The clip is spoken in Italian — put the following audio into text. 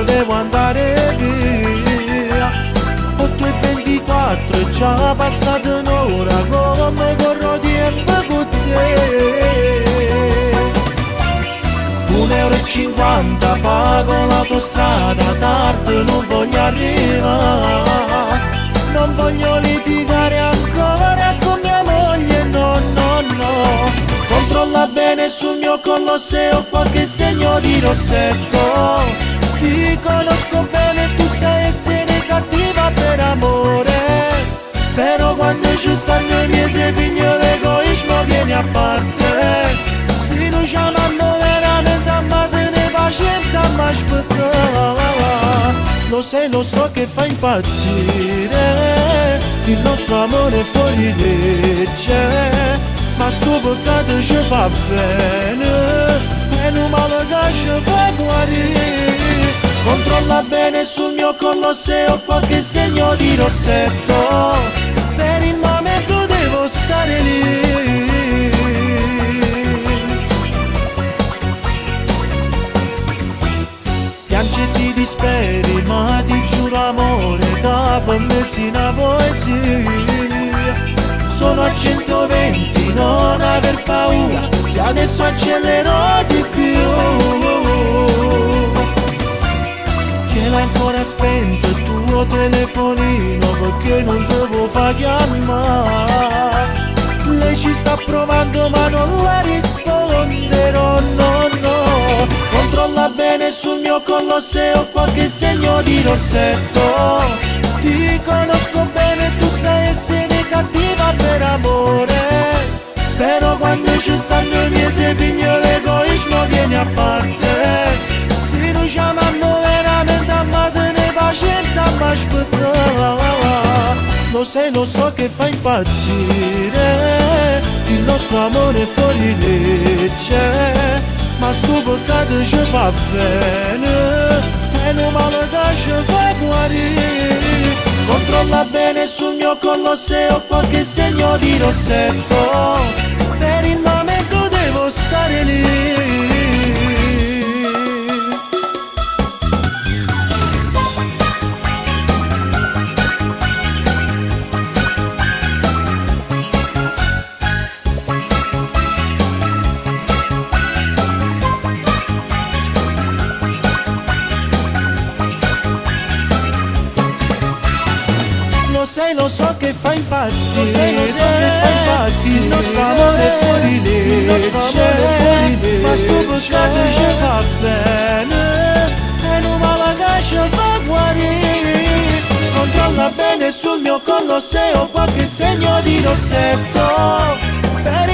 devo andare via. 8:24 è già passata un'ora, come corro tempo con te. 1,50 € pago l'autostrada, tardi non voglio arrivare. Non voglio litigare ancora con mia moglie, no, no, no. Controlla bene sul mio collo se ho qualche segno di rossetto. Ti conosco bene, tu sai essere cattiva per amore. Però quando ci stanno i miei figlio l'egoismo viene a parte. Se non chiamano veramente a matene pazienza ma aspetta. Lo so che fa impazzire, il nostro amore è fuori legge, ma sto peccato ci fa bene, e non male che ci fa guarire. Controlla bene sul mio collo se ho qualche segno di rossetto, per il momento devo stare lì. Piangi e ti disperi, ma ti giuro amore, che per me sei una poesia. Sono a 120, non aver paura, se adesso accelero di più. Che l'hai ancora spento il tuo telefonino, perché non devo far chiamare. Lei ci sta provando ma non la risponderò, no, no. Controlla bene sul mio collo se ho qualche segno di rossetto. Ti conosco bene, tu sai essere cattiva per amore. Però quando ci stanno i miei figlio l'egoismo viene a parte. Se non chiamano veramente a matene pazienza ma aspetta. Lo so che fa impazzire, il nostro amore è fuori legge, ma sto peccato ci fa bene, e non male che ci fa guarire. Controlla bene sul mio collo se ho qualche segno di rossetto, per il momento devo stare lì. Lo so che fa impazzire, il nostro amore è fuori legge, ma sto peccato ci fa bene, e non male che ci fa guarire. Controlla bene sul mio collo se ho qualche segno di rossetto, per